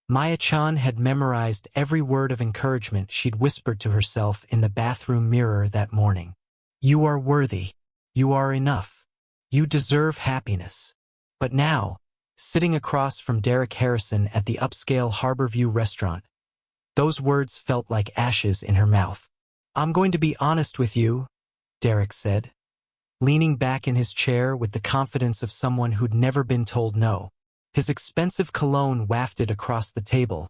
Maya-chan had memorized every word of encouragement she'd whispered to herself in the bathroom mirror that morning. You are worthy. You are enough. You deserve happiness. But now, sitting across from Derek Harrison at the upscale Harborview restaurant, those words felt like ashes in her mouth. I'm going to be honest with you, Derek said, leaning back in his chair with the confidence of someone who'd never been told no. His expensive cologne wafted across the table,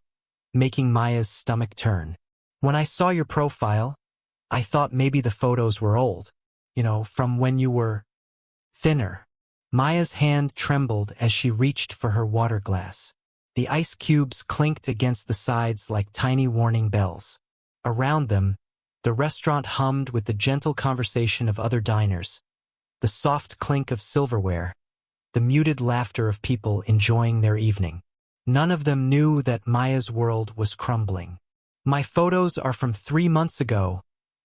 making Maya's stomach turn. When I saw your profile, I thought maybe the photos were old, from when you were thinner. Maya's hand trembled as she reached for her water glass. The ice cubes clinked against the sides like tiny warning bells. Around them, the restaurant hummed with the gentle conversation of other diners, the soft clink of silverware, the muted laughter of people enjoying their evening. None of them knew that Maya's world was crumbling. My photos are from 3 months ago,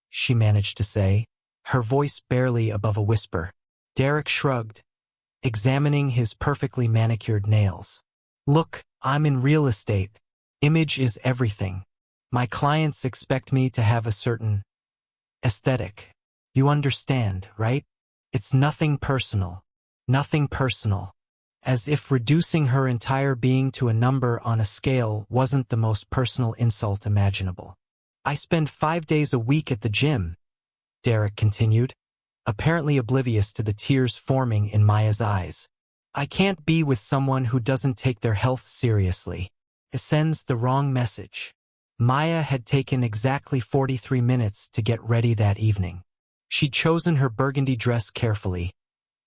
she managed to say, her voice barely above a whisper. Derek shrugged, examining his perfectly manicured nails. Look, I'm in real estate. Image is everything. My clients expect me to have a certain aesthetic. You understand, right? It's nothing personal. Nothing personal. As if reducing her entire being to a number on a scale wasn't the most personal insult imaginable. I spend 5 days a week at the gym, Derek continued, apparently oblivious to the tears forming in Maya's eyes. I can't be with someone who doesn't take their health seriously. It sends the wrong message. Maya had taken exactly 43 minutes to get ready that evening. She'd chosen her burgundy dress carefully,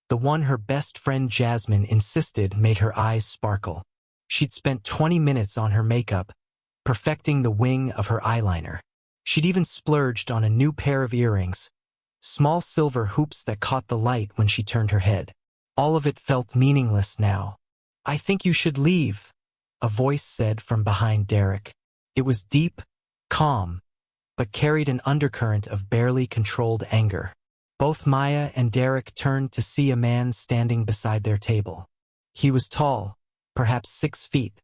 the one her best friend Jasmine insisted made her eyes sparkle. She'd spent 20 minutes on her makeup, perfecting the wing of her eyeliner. She'd even splurged on a new pair of earrings, small silver hoops that caught the light when she turned her head. All of it felt meaningless now. I think you should leave, a voice said from behind Derek. It was deep, calm, but carried an undercurrent of barely controlled anger. Both Maya and Derek turned to see a man standing beside their table. He was tall, perhaps 6 feet,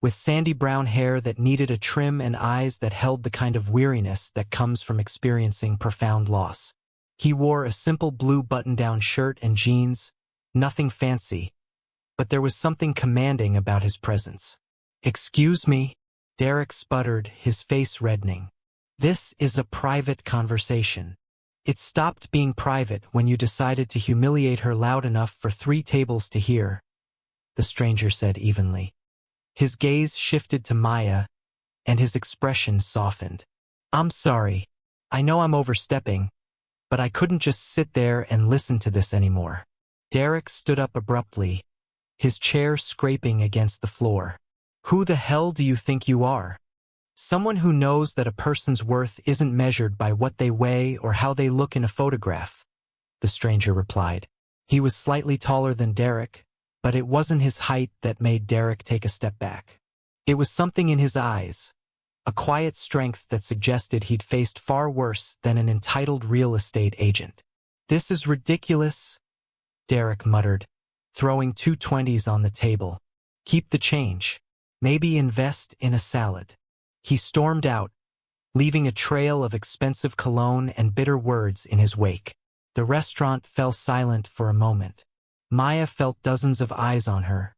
with sandy brown hair that needed a trim and eyes that held the kind of weariness that comes from experiencing profound loss. He wore a simple blue button-down shirt and jeans, nothing fancy, but there was something commanding about his presence. Excuse me, Derek sputtered, his face reddening. This is a private conversation. It stopped being private when you decided to humiliate her loud enough for 3 tables to hear, the stranger said evenly. His gaze shifted to Maya, and his expression softened. I'm sorry. I know I'm overstepping, but I couldn't just sit there and listen to this anymore. Derek stood up abruptly, his chair scraping against the floor. Who the hell do you think you are? Someone who knows that a person's worth isn't measured by what they weigh or how they look in a photograph, the stranger replied. He was slightly taller than Derek, but it wasn't his height that made Derek take a step back. It was something in his eyes, a quiet strength that suggested he'd faced far worse than an entitled real estate agent. This is ridiculous, Derek muttered, throwing 2 20s on the table. Keep the change. Maybe invest in a salad. He stormed out, leaving a trail of expensive cologne and bitter words in his wake. The restaurant fell silent for a moment. Maya felt dozens of eyes on her,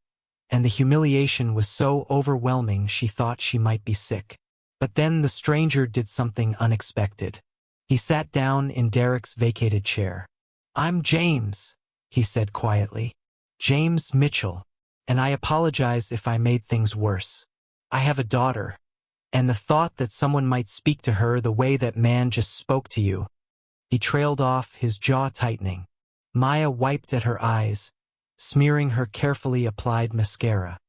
and the humiliation was so overwhelming she thought she might be sick. But then the stranger did something unexpected. He sat down in Derek's vacated chair. I'm James, he said quietly. James Mitchell, and I apologize if I made things worse. I have a daughter. And the thought that someone might speak to her the way that man just spoke to you. He trailed off, his jaw tightening. Maya wiped at her eyes, smearing her carefully applied mascara.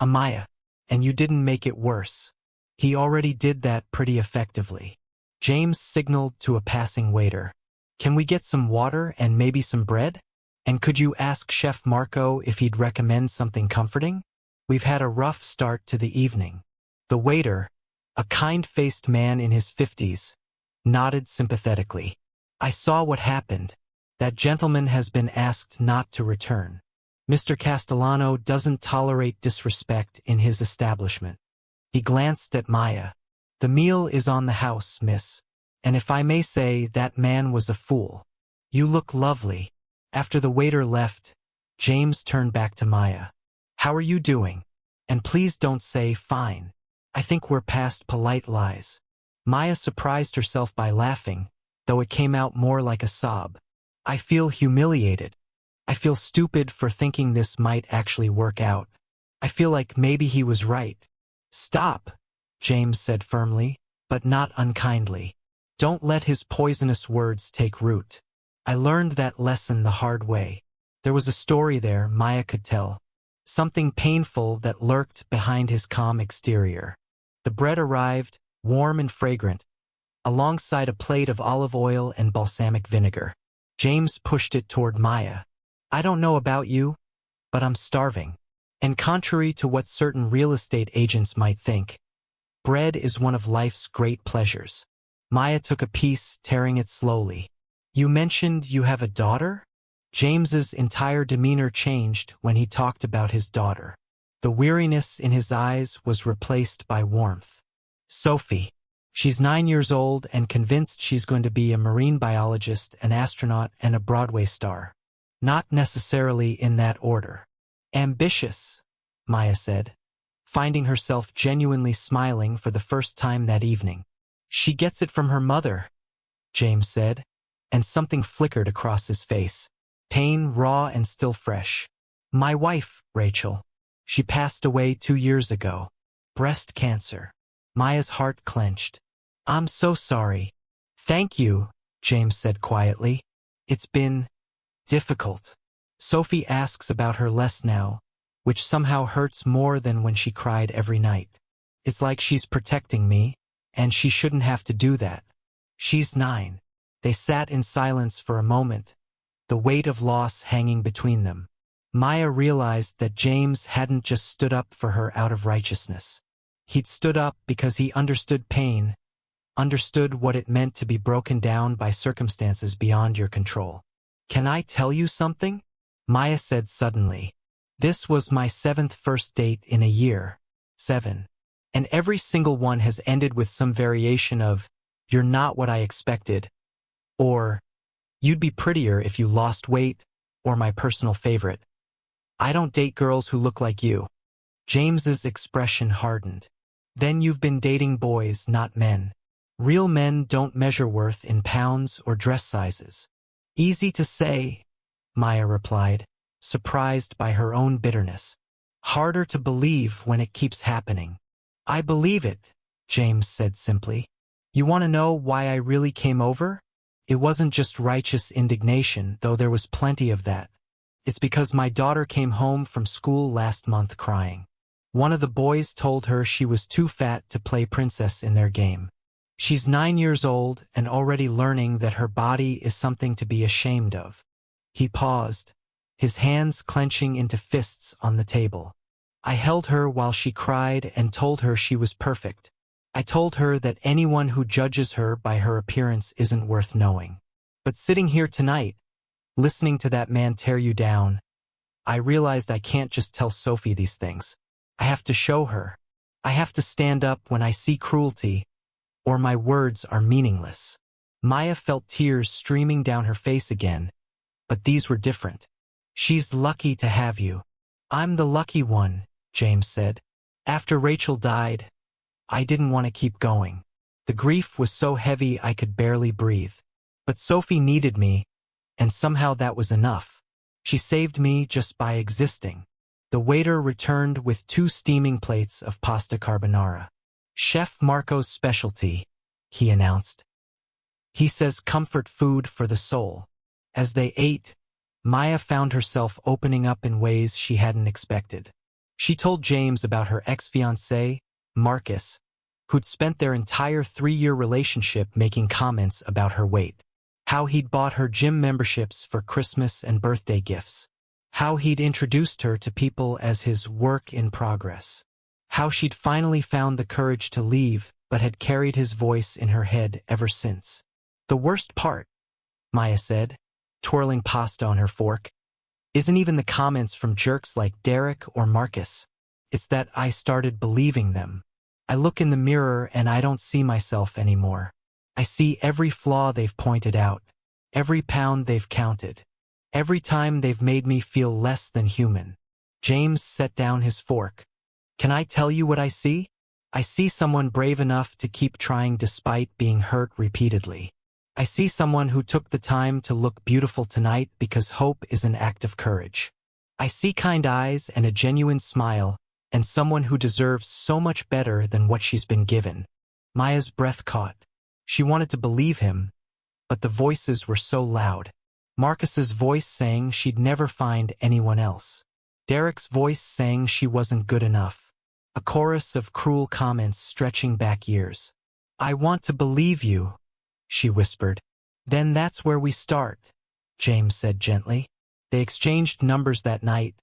Maya, and you didn't make it worse. He already did that pretty effectively. James signaled to a passing waiter. Can we get some water and maybe some bread? And could you ask Chef Marco if he'd recommend something comforting? We've had a rough start to the evening. The waiter, a kind-faced man in his 50s, nodded sympathetically. I saw what happened. That gentleman has been asked not to return. Mr. Castellano doesn't tolerate disrespect in his establishment. He glanced at Maya. "The meal is on the house, miss. And if I may say, that man was a fool. You look lovely." After the waiter left, James turned back to Maya. "How are you doing? And please don't say fine. I think we're past polite lies." Maya surprised herself by laughing, though it came out more like a sob. "I feel humiliated. I feel stupid for thinking this might actually work out. I feel like maybe he was right." "Stop," James said firmly, but not unkindly. "Don't let his poisonous words take root. I learned that lesson the hard way." There was a story there Maya could tell. Something painful that lurked behind his calm exterior. The bread arrived, warm and fragrant, alongside a plate of olive oil and balsamic vinegar. James pushed it toward Maya. "I don't know about you, but I'm starving." And contrary to what certain real estate agents might think, bread is one of life's great pleasures. Maya took a piece, tearing it slowly. "You mentioned you have a daughter?" James's entire demeanor changed when he talked about his daughter. The weariness in his eyes was replaced by warmth. "Sophie. She's 9 years old and convinced she's going to be a marine biologist, an astronaut, and a Broadway star. Not necessarily in that order." "Ambitious," Maya said, finding herself genuinely smiling for the first time that evening. "She gets it from her mother," James said, and something flickered across his face. Pain, raw and still fresh. "My wife, Rachel. She passed away 2 years ago. Breast cancer." Maya's heart clenched. "I'm so sorry." "Thank you," James said quietly. "It's been difficult. Sophie asks about her less now, which somehow hurts more than when she cried every night. It's like she's protecting me, and she shouldn't have to do that. She's 9. They sat in silence for a moment, the weight of loss hanging between them. Maya realized that James hadn't just stood up for her out of righteousness. He'd stood up because he understood pain, understood what it meant to be broken down by circumstances beyond your control. "Can I tell you something?" Maya said suddenly. "This was my 7th first date in a year. 7. And every single one has ended with some variation of, 'You're not what I expected,' or 'You'd be prettier if you lost weight,' or my personal favorite, 'I don't date girls who look like you.'" James's expression hardened. "Then you've been dating boys, not men. Real men don't measure worth in pounds or dress sizes." "Easy to say," Maya replied, surprised by her own bitterness. "Harder to believe when it keeps happening." "I believe it," James said simply. "You want to know why I really came over? It wasn't just righteous indignation, though there was plenty of that. It's because my daughter came home from school last month crying. One of the boys told her she was too fat to play princess in their game. She's 9 years old and already learning that her body is something to be ashamed of." He paused, his hands clenching into fists on the table. "I held her while she cried and told her she was perfect. I told her that anyone who judges her by her appearance isn't worth knowing. But sitting here tonight, listening to that man tear you down, I realized I can't just tell Sophie these things. I have to show her. I have to stand up when I see cruelty, or my words are meaningless." Maya felt tears streaming down her face again, but these were different. "She's lucky to have you." "I'm the lucky one," James said. "After Rachel died, I didn't want to keep going. The grief was so heavy I could barely breathe. But Sophie needed me, and somehow that was enough. She saved me just by existing." The waiter returned with 2 steaming plates of pasta carbonara. "Chef Marco's specialty," he announced. "He says comfort food for the soul." As they ate, Maya found herself opening up in ways she hadn't expected. She told James about her ex-fiancé, Marcus, who'd spent their entire 3-year relationship making comments about her weight. How he'd bought her gym memberships for Christmas and birthday gifts. How he'd introduced her to people as his work in progress. How she'd finally found the courage to leave, but had carried his voice in her head ever since. "The worst part," Maya said, twirling pasta on her fork, "isn't even the comments from jerks like Derek or Marcus. It's that I started believing them. I look in the mirror and I don't see myself anymore. I see every flaw they've pointed out, every pound they've counted, every time they've made me feel less than human. James set down his fork. Can I tell you what I see? I see someone brave enough to keep trying despite being hurt repeatedly. I see someone who took the time to look beautiful tonight because hope is an act of courage. I see kind eyes and a genuine smile, and someone who deserves so much better than what she's been given. Maya's breath caught. She wanted to believe him, but the voices were so loud. Marcus's voice saying she'd never find anyone else. Derek's voice saying she wasn't good enough. A chorus of cruel comments stretching back years. I want to believe you, she whispered. Then that's where we start, James said gently. They exchanged numbers that night,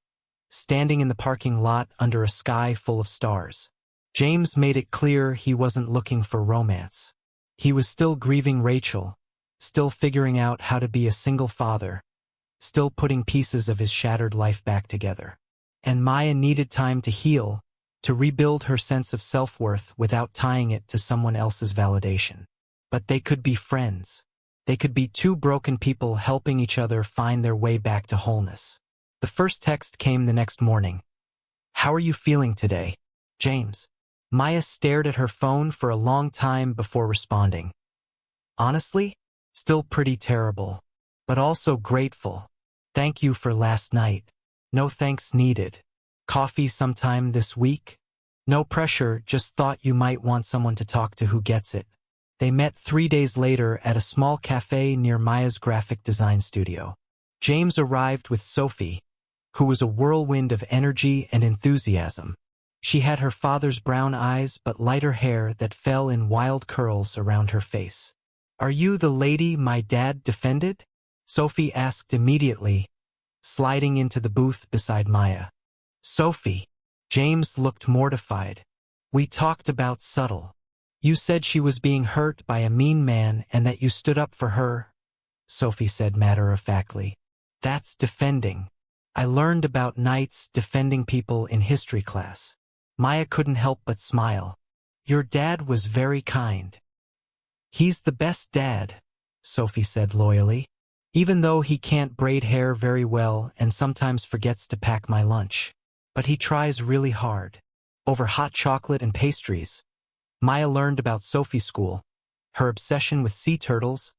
standing in the parking lot under a sky full of stars. James made it clear he wasn't looking for romance. He was still grieving Rachel, still figuring out how to be a single father, still putting pieces of his shattered life back together. And Maya needed time to heal, to rebuild her sense of self-worth without tying it to someone else's validation. But they could be friends. They could be two broken people helping each other find their way back to wholeness. The first text came the next morning. How are you feeling today, James? Maya stared at her phone for a long time before responding. Honestly, still pretty terrible, but also grateful. Thank you for last night. No thanks needed. Coffee sometime this week? No pressure, just thought you might want someone to talk to who gets it. They met 3 days later at a small cafe near Maya's graphic design studio. James arrived with Sophie, who was a whirlwind of energy and enthusiasm. She had her father's brown eyes but lighter hair that fell in wild curls around her face. Are you the lady my dad defended? Sophie asked immediately, sliding into the booth beside Maya. Sophie. James looked mortified. We talked about Subtle. You said she was being hurt by a mean man and that you stood up for her, Sophie said matter-of-factly. That's defending. I learned about knights defending people in history class. Maya couldn't help but smile. Your dad was very kind. He's the best dad, Sophie said loyally, even though he can't braid hair very well and sometimes forgets to pack my lunch. But he tries really hard. Over hot chocolate and pastries. Maya learned about Sophie's school, her obsession with sea turtles,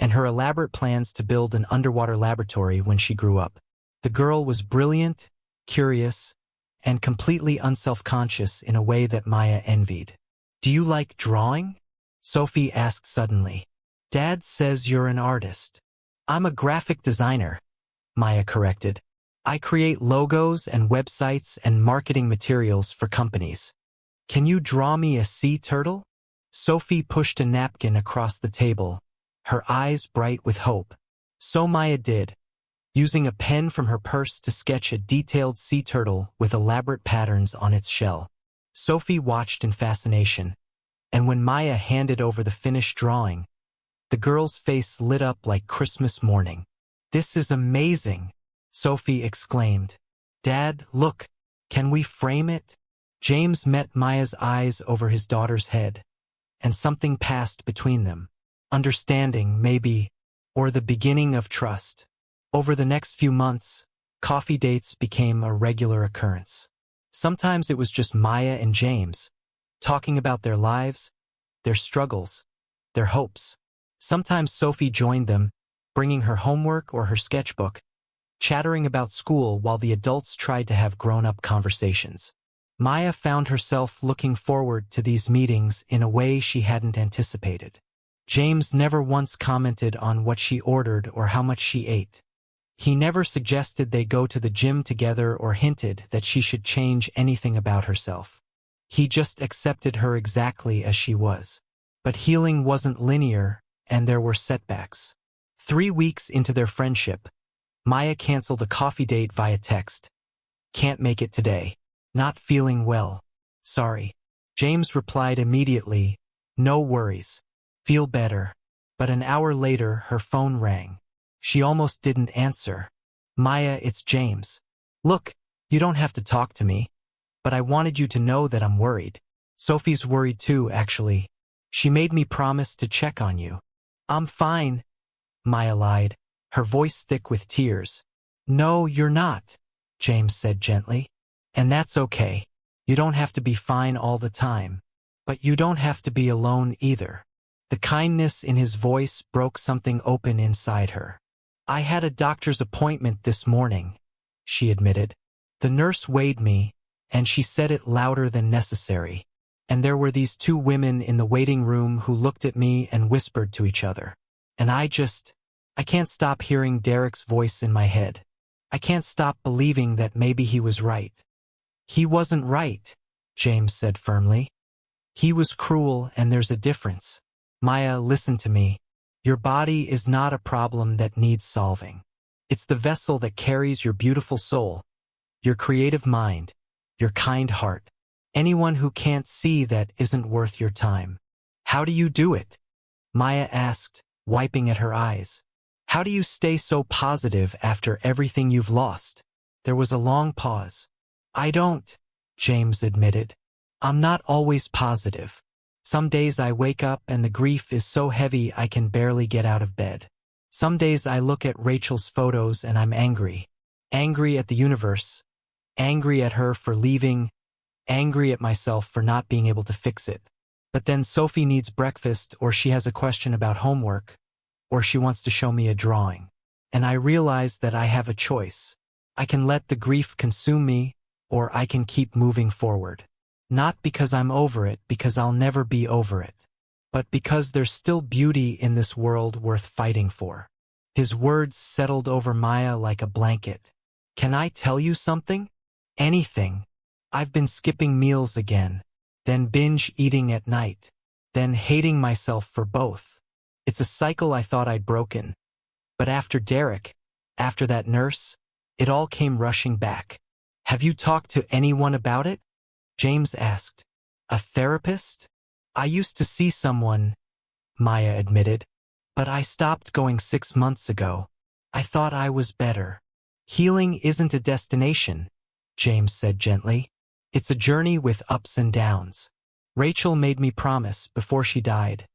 and her elaborate plans to build an underwater laboratory when she grew up. The girl was brilliant, curious, and completely unself-conscious in a way that Maya envied. Do you like drawing? Sophie asked suddenly. Dad says you're an artist. I'm a graphic designer, Maya corrected. I create logos and websites and marketing materials for companies. Can you draw me a sea turtle? Sophie pushed a napkin across the table, her eyes bright with hope. So Maya did, using a pen from her purse to sketch a detailed sea turtle with elaborate patterns on its shell. Sophie watched in fascination, and when Maya handed over the finished drawing, the girl's face lit up like Christmas morning. This is amazing, Sophie exclaimed. Dad, look, can we frame it? James met Maya's eyes over his daughter's head, and something passed between them. Understanding, maybe, or the beginning of trust. Over the next few months, coffee dates became a regular occurrence. Sometimes it was just Maya and James, talking about their lives, their struggles, their hopes. Sometimes Sophie joined them, bringing her homework or her sketchbook, chattering about school while the adults tried to have grown-up conversations. Maya found herself looking forward to these meetings in a way she hadn't anticipated. James never once commented on what she ordered or how much she ate. He never suggested they go to the gym together or hinted that she should change anything about herself. He just accepted her exactly as she was. But healing wasn't linear, and there were setbacks. 3 weeks into their friendship, Maya canceled a coffee date via text. Can't make it today. Not feeling well. Sorry. James replied immediately, no worries. Feel better. But an hour later, her phone rang. She almost didn't answer. Maya, it's James. Look, you don't have to talk to me, but I wanted you to know that I'm worried. Sophie's worried too, actually. She made me promise to check on you. I'm fine, Maya lied, her voice thick with tears. No, you're not, James said gently. And that's okay. You don't have to be fine all the time. But you don't have to be alone either. The kindness in his voice broke something open inside her. I had a doctor's appointment this morning, she admitted. The nurse weighed me, and she said it louder than necessary. And there were these two women in the waiting room who looked at me and whispered to each other. And I can't stop hearing Derek's voice in my head. I can't stop believing that maybe he was right. He wasn't right, James said firmly. He was cruel, and there's a difference. Maya, listen to me. Your body is not a problem that needs solving. It's the vessel that carries your beautiful soul, your creative mind, your kind heart. Anyone who can't see that isn't worth your time. How do you do it? Maya asked, wiping at her eyes. How do you stay so positive after everything you've lost? There was a long pause. I don't, James admitted. I'm not always positive. Some days I wake up and the grief is so heavy I can barely get out of bed. Some days I look at Rachel's photos and I'm angry. Angry at the universe. Angry at her for leaving. Angry at myself for not being able to fix it. But then Sophie needs breakfast, or she has a question about homework, or she wants to show me a drawing. And I realize that I have a choice. I can let the grief consume me, or I can keep moving forward. Not because I'm over it, because I'll never be over it, but because there's still beauty in this world worth fighting for. His words settled over Maya like a blanket. Can I tell you something? Anything. I've been skipping meals again, then binge eating at night, then hating myself for both. It's a cycle I thought I'd broken. But after Derek, after that nurse, it all came rushing back. Have you talked to anyone about it? James asked. A therapist? I used to see someone, Maya admitted, but I stopped going 6 months ago. I thought I was better. Healing isn't a destination, James said gently. It's a journey with ups and downs. Rachel made me promise before she died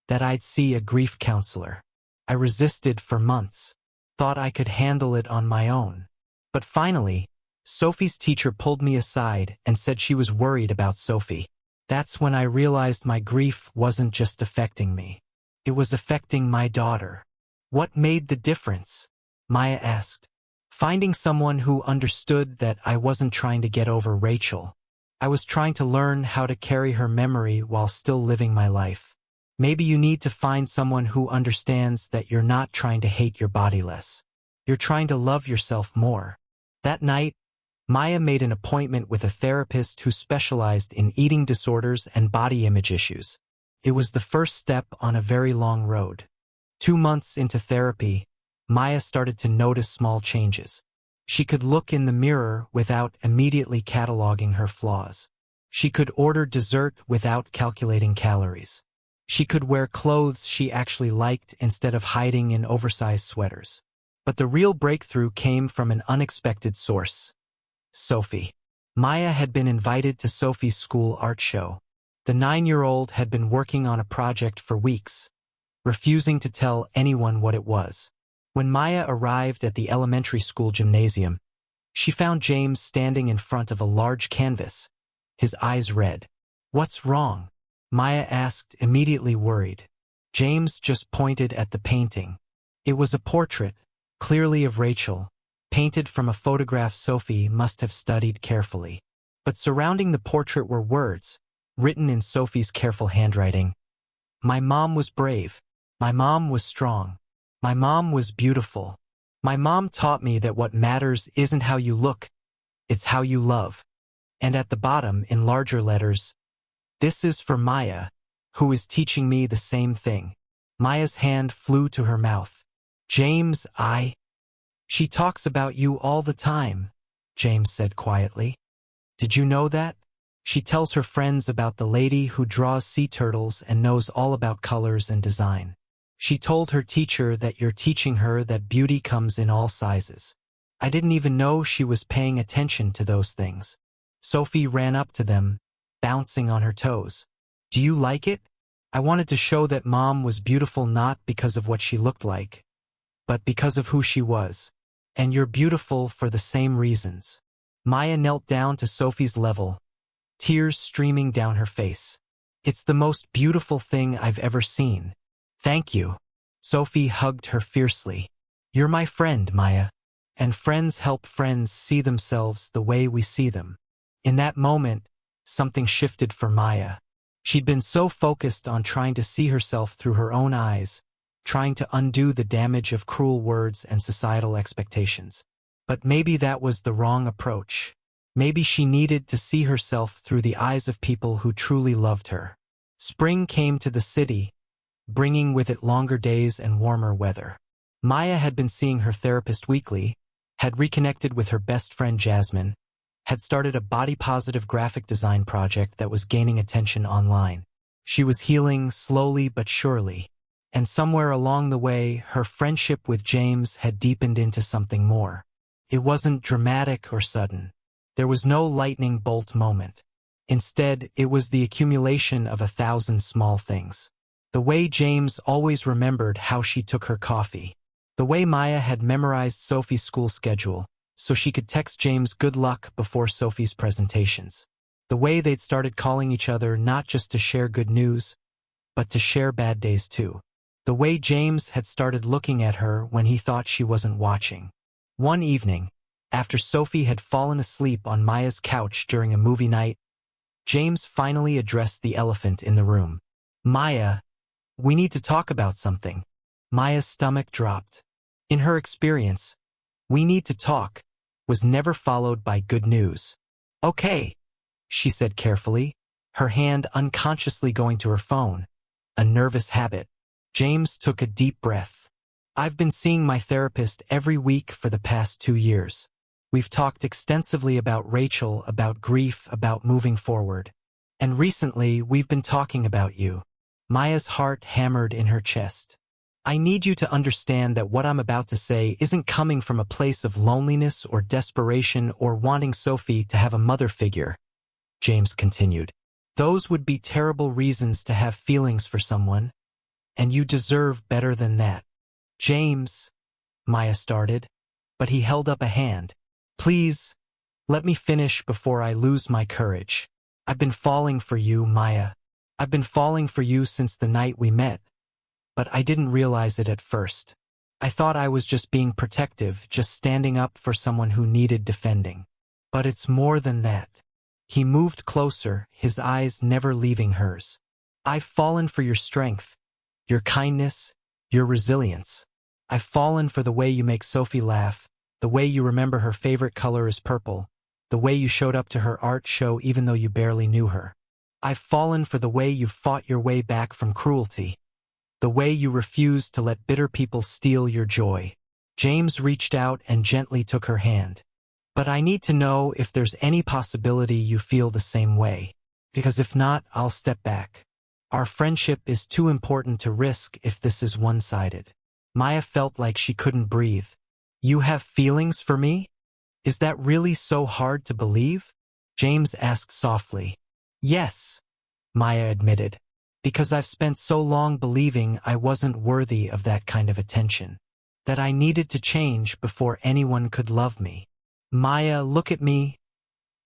that I'd see a grief counselor. I resisted for months, thought I could handle it on my own. But finally, Sophie's teacher pulled me aside and said she was worried about Sophie. That's when I realized my grief wasn't just affecting me. It was affecting my daughter. What made the difference? Maya asked. Finding someone who understood that I wasn't trying to get over Rachel. I was trying to learn how to carry her memory while still living my life. Maybe you need to find someone who understands that you're not trying to hate your body less. You're trying to love yourself more. That night, Maya made an appointment with a therapist who specialized in eating disorders and body image issues. It was the first step on a very long road. 2 months into therapy, Maya started to notice small changes. She could look in the mirror without immediately cataloging her flaws. She could order dessert without calculating calories. She could wear clothes she actually liked instead of hiding in oversized sweaters. But the real breakthrough came from an unexpected source. Sophie. Maya had been invited to Sophie's school art show. The 9-year-old had been working on a project for weeks, refusing to tell anyone what it was. When Maya arrived at the elementary school gymnasium, she found James standing in front of a large canvas, his eyes red. What's wrong? Maya asked, immediately worried. James just pointed at the painting. It was a portrait, clearly of Rachel, painted from a photograph Sophie must have studied carefully. But surrounding the portrait were words, written in Sophie's careful handwriting. My mom was brave. My mom was strong. My mom was beautiful. My mom taught me that what matters isn't how you look, it's how you love. And at the bottom, in larger letters, this is for Maya, who is teaching me the same thing. Maya's hand flew to her mouth. James, She talks about you all the time, James said quietly. Did you know that? She tells her friends about the lady who draws sea turtles and knows all about colors and design. She told her teacher that you're teaching her that beauty comes in all sizes. I didn't even know she was paying attention to those things. Sophie ran up to them, bouncing on her toes. Do you like it? I wanted to show that Mom was beautiful not because of what she looked like, but because of who she was. And you're beautiful for the same reasons. Maya knelt down to Sophie's level, tears streaming down her face. It's the most beautiful thing I've ever seen. Thank you. Sophie hugged her fiercely. You're my friend, Maya. And friends help friends see themselves the way we see them. In that moment, something shifted for Maya. She'd been so focused on trying to see herself through her own eyes, trying to undo the damage of cruel words and societal expectations. But maybe that was the wrong approach. Maybe she needed to see herself through the eyes of people who truly loved her. Spring came to the city, bringing with it longer days and warmer weather. Maya had been seeing her therapist weekly, had reconnected with her best friend Jasmine, had started a body-positive graphic design project that was gaining attention online. She was healing slowly but surely, and somewhere along the way, her friendship with James had deepened into something more. It wasn't dramatic or sudden. There was no lightning bolt moment. Instead, it was the accumulation of 1,000 small things. The way James always remembered how she took her coffee. The way Maya had memorized Sophie's school schedule, so she could text James good luck before Sophie's presentations. The way they'd started calling each other not just to share good news, but to share bad days too. The way James had started looking at her when he thought she wasn't watching. One evening, after Sophie had fallen asleep on Maya's couch during a movie night, James finally addressed the elephant in the room. Maya, we need to talk about something. Maya's stomach dropped. In her experience, we need to talk was never followed by good news. Okay, she said carefully, her hand unconsciously going to her phone, a nervous habit. James took a deep breath. I've been seeing my therapist every week for the past 2 years. We've talked extensively about Rachel, about grief, about moving forward. And recently, we've been talking about you. Maya's heart hammered in her chest. I need you to understand that what I'm about to say isn't coming from a place of loneliness or desperation or wanting Sophie to have a mother figure, James continued. Those would be terrible reasons to have feelings for someone, and you deserve better than that. James, Maya started, but he held up a hand. Please, let me finish before I lose my courage. I've been falling for you, Maya. I've been falling for you since the night we met. But I didn't realize it at first. I thought I was just being protective, just standing up for someone who needed defending. But it's more than that. He moved closer, his eyes never leaving hers. I've fallen for your strength, your kindness, your resilience. I've fallen for the way you make Sophie laugh, the way you remember her favorite color is purple, the way you showed up to her art show even though you barely knew her. I've fallen for the way you fought your way back from cruelty, the way you refused to let bitter people steal your joy. James reached out and gently took her hand. But I need to know if there's any possibility you feel the same way, because if not, I'll step back. Our friendship is too important to risk if this is one-sided. Maya felt like she couldn't breathe. You have feelings for me? Is that really so hard to believe? James asked softly. Yes, Maya admitted. Because I've spent so long believing I wasn't worthy of that kind of attention, that I needed to change before anyone could love me. Maya, look at me,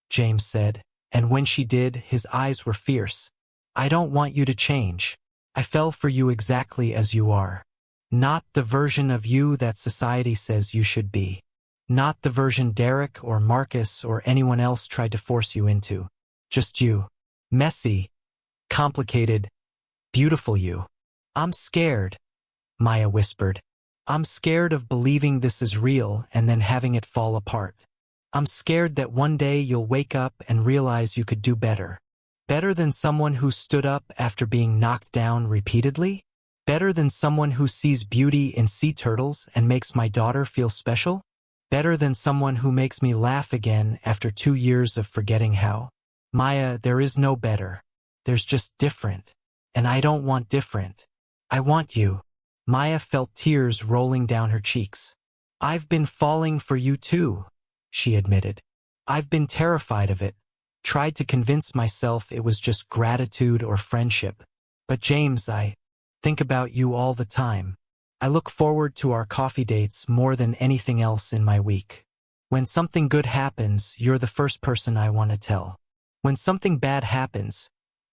James said, and when she did, his eyes were fierce. I don't want you to change. I fell for you exactly as you are. Not the version of you that society says you should be. Not the version Derek or Marcus or anyone else tried to force you into. Just you. Messy, complicated, beautiful you. I'm scared, Maya whispered. I'm scared of believing this is real and then having it fall apart. I'm scared that one day you'll wake up and realize you could do better. Better than someone who stood up after being knocked down repeatedly? Better than someone who sees beauty in sea turtles and makes my daughter feel special? Better than someone who makes me laugh again after 2 years of forgetting how? Maya, there is no better. There's just different. And I don't want different. I want you. Maya felt tears rolling down her cheeks. I've been falling for you too, she admitted. I've been terrified of it, Tried to convince myself it was just gratitude or friendship. But James, I think about you all the time. I look forward to our coffee dates more than anything else in my week. When something good happens, you're the first person I want to tell. When something bad happens,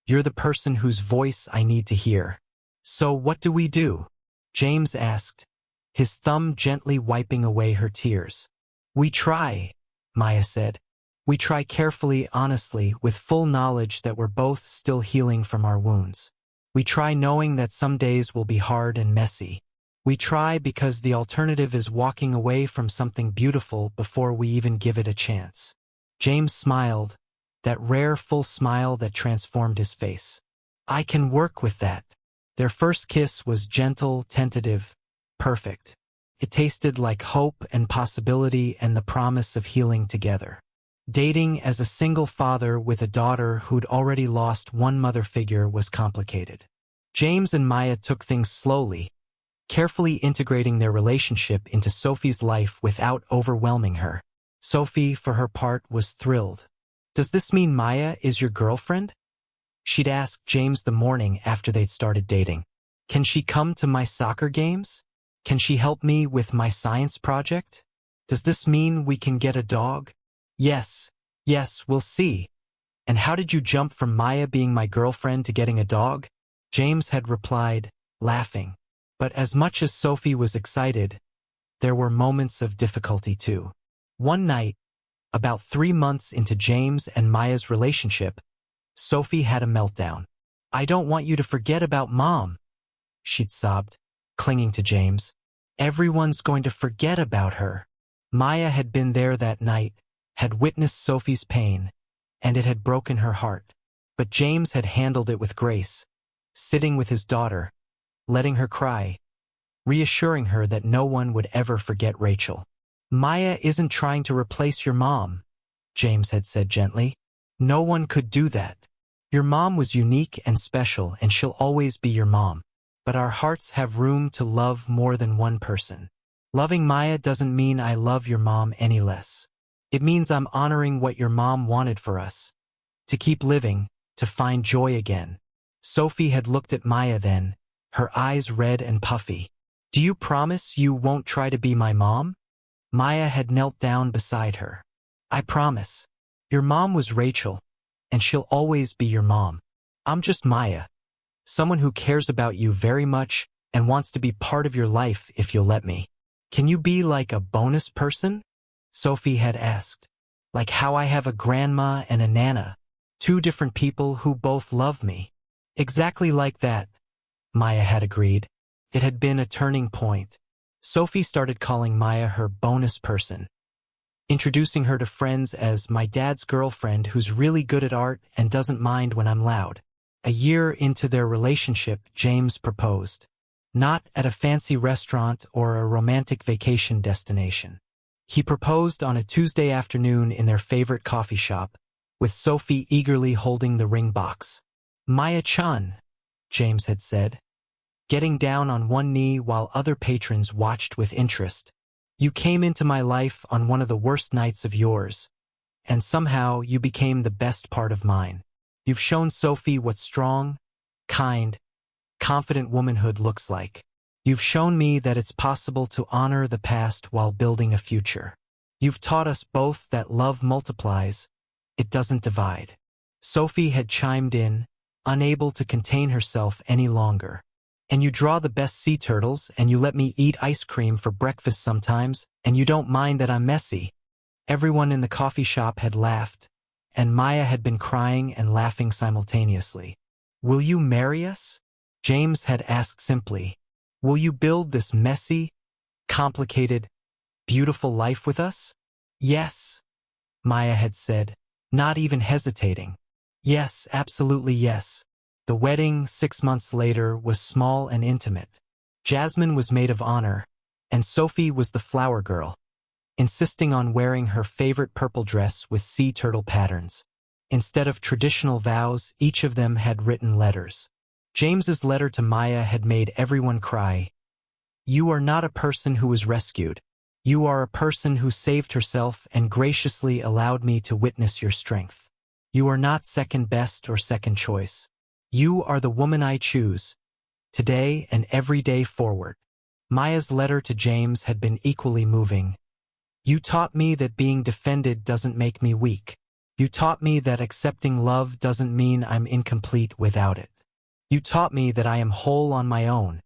you're the person whose voice I need to hear. So what do we do? James asked, his thumb gently wiping away her tears. We try, Maya said. We try carefully, honestly, with full knowledge that we're both still healing from our wounds. We try knowing that some days will be hard and messy. We try because the alternative is walking away from something beautiful before we even give it a chance. James smiled, that rare full smile that transformed his face. I can work with that. Their first kiss was gentle, tentative, perfect. It tasted like hope and possibility and the promise of healing together. Dating as a single father with a daughter who'd already lost one mother figure was complicated. James and Maya took things slowly, carefully integrating their relationship into Sophie's life without overwhelming her. Sophie, for her part, was thrilled. Does this mean Maya is your girlfriend? She'd asked James the morning after they'd started dating. Can she come to my soccer games? Can she help me with my science project? Does this mean we can get a dog? Yes, we'll see. And how did you jump from Maya being my girlfriend to getting a dog? James had replied, laughing. But as much as Sophie was excited, there were moments of difficulty too. One night, about 3 months into James and Maya's relationship, Sophie had a meltdown. I don't want you to forget about Mom, she'd sobbed, clinging to James. Everyone's going to forget about her. Maya had been there that night, had witnessed Sophie's pain, and it had broken her heart. But James had handled it with grace, sitting with his daughter, letting her cry, reassuring her that no one would ever forget Rachel. Maya isn't trying to replace your mom, James had said gently. No one could do that. Your mom was unique and special, and she'll always be your mom. But our hearts have room to love more than one person. Loving Maya doesn't mean I love your mom any less. It means I'm honoring what your mom wanted for us. To keep living, to find joy again. Sophie had looked at Maya then, her eyes red and puffy. Do you promise you won't try to be my mom? Maya had knelt down beside her. I promise. Your mom was Rachel, and she'll always be your mom. I'm just Maya. Someone who cares about you very much and wants to be part of your life if you'll let me. Can you be like a bonus person? Sophie had asked. Like how I have a grandma and a nana, 2 different people who both love me. Exactly like that, Maya had agreed. It had been a turning point. Sophie started calling Maya her bonus person, introducing her to friends as my dad's girlfriend who's really good at art and doesn't mind when I'm loud. A year into their relationship, James proposed. Not at a fancy restaurant or a romantic vacation destination. He proposed on a Tuesday afternoon in their favorite coffee shop, with Sophie eagerly holding the ring box. Maya-chan, James had said, getting down on one knee while other patrons watched with interest. You came into my life on one of the worst nights of yours, and somehow you became the best part of mine. You've shown Sophie what strong, kind, confident womanhood looks like. You've shown me that it's possible to honor the past while building a future. You've taught us both that love multiplies, it doesn't divide. Sophie had chimed in, unable to contain herself any longer. And you draw the best sea turtles, and you let me eat ice cream for breakfast sometimes, and you don't mind that I'm messy. Everyone in the coffee shop had laughed, and Maya had been crying and laughing simultaneously. Will you marry us? James had asked simply. Will you build this messy, complicated, beautiful life with us? Yes, Maya had said, not even hesitating. Yes, absolutely yes. The wedding, 6 months later, was small and intimate. Jasmine was maid of honor, and Sophie was the flower girl, insisting on wearing her favorite purple dress with sea turtle patterns. Instead of traditional vows, each of them had written letters. James's letter to Maya had made everyone cry. You are not a person who was rescued. You are a person who saved herself and graciously allowed me to witness your strength. You are not second best or second choice. You are the woman I choose, today and every day forward. Maya's letter to James had been equally moving. You taught me that being defended doesn't make me weak. You taught me that accepting love doesn't mean I'm incomplete without it. You taught me that I am whole on my own,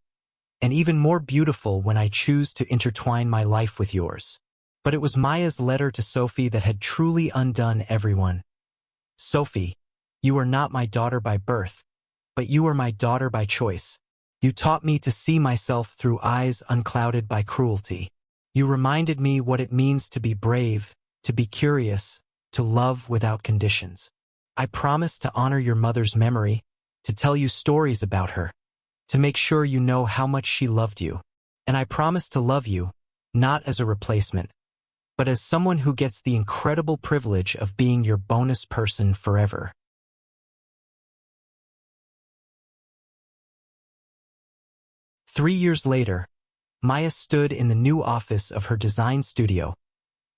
and even more beautiful when I choose to intertwine my life with yours. But it was Maya's letter to Sophie that had truly undone everyone. Sophie, you are not my daughter by birth, but you are my daughter by choice. You taught me to see myself through eyes unclouded by cruelty. You reminded me what it means to be brave, to be curious, to love without conditions. I promise to honor your mother's memory, to tell you stories about her, to make sure you know how much she loved you. And I promise to love you, not as a replacement, but as someone who gets the incredible privilege of being your bonus person forever. 3 years later, Maya stood in the new office of her design studio,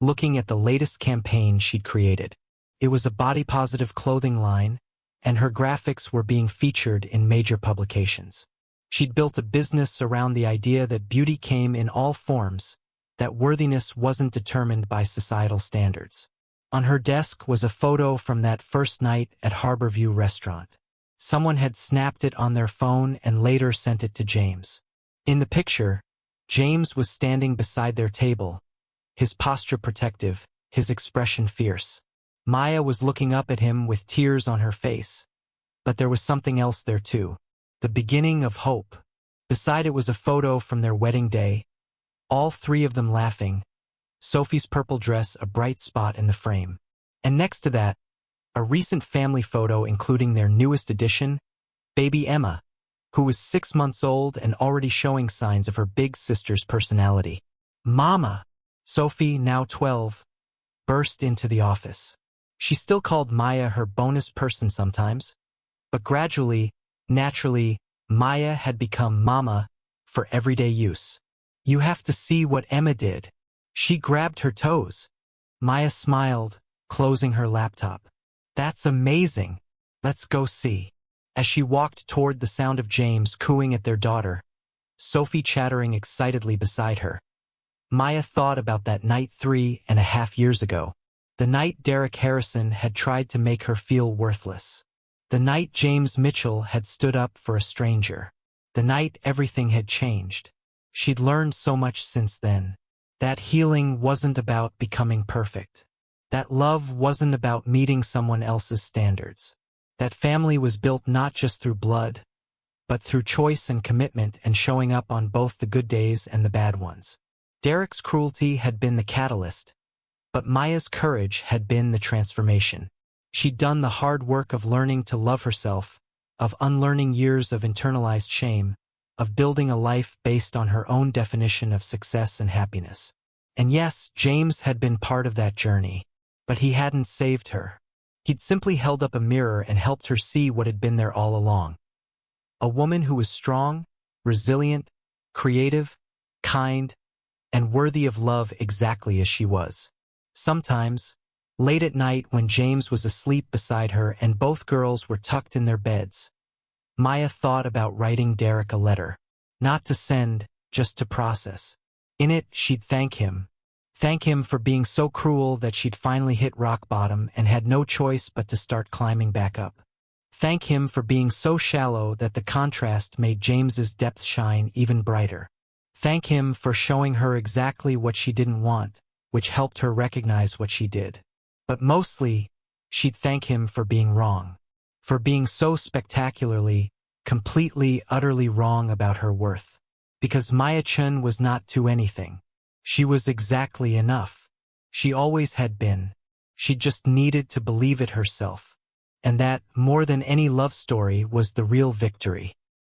looking at the latest campaign she'd created. It was a body-positive clothing line, and her graphics were being featured in major publications. She'd built a business around the idea that beauty came in all forms, that worthiness wasn't determined by societal standards. On her desk was a photo from that first night at Harborview Restaurant. Someone had snapped it on their phone and later sent it to James. In the picture, James was standing beside their table, his posture protective, his expression fierce. Maya was looking up at him with tears on her face. But there was something else there too, the beginning of hope. Beside it was a photo from their wedding day, all three of them laughing, Sophie's purple dress a bright spot in the frame. And next to that, a recent family photo including their newest addition, baby Emma, who was 6 months old and already showing signs of her big sister's personality. Mama! Sophie, now 12, burst into the office. She still called Maya her bonus person sometimes, but gradually, naturally, Maya had become Mama for everyday use. You have to see what Emma did. She grabbed her toes. Maya smiled, closing her laptop. That's amazing. Let's go see. As she walked toward the sound of James cooing at their daughter, Sophie chattering excitedly beside her, Maya thought about that night 3.5 years ago. The night Derek Harrison had tried to make her feel worthless. The night James Mitchell had stood up for a stranger. The night everything had changed. She'd learned so much since then. That healing wasn't about becoming perfect. That love wasn't about meeting someone else's standards. That family was built not just through blood, but through choice and commitment and showing up on both the good days and the bad ones. Derek's cruelty had been the catalyst, but Maya's courage had been the transformation. She'd done the hard work of learning to love herself, of unlearning years of internalized shame, of building a life based on her own definition of success and happiness. And yes, James had been part of that journey, but he hadn't saved her. He'd simply held up a mirror and helped her see what had been there all along. A woman who was strong, resilient, creative, kind, and worthy of love exactly as she was. Sometimes, late at night when James was asleep beside her and both girls were tucked in their beds, Maya thought about writing Derek a letter. Not to send, just to process. In it, she'd thank him. Thank him for being so cruel that she'd finally hit rock bottom and had no choice but to start climbing back up. Thank him for being so shallow that the contrast made James's depth shine even brighter. Thank him for showing her exactly what she didn't want, which helped her recognize what she did. But mostly, she'd thank him for being wrong. For being so spectacularly, completely, utterly wrong about her worth. Because Maya Chen was not to anything. She was exactly enough. She always had been. She just needed to believe it herself. And that, more than any love story, was the real victory.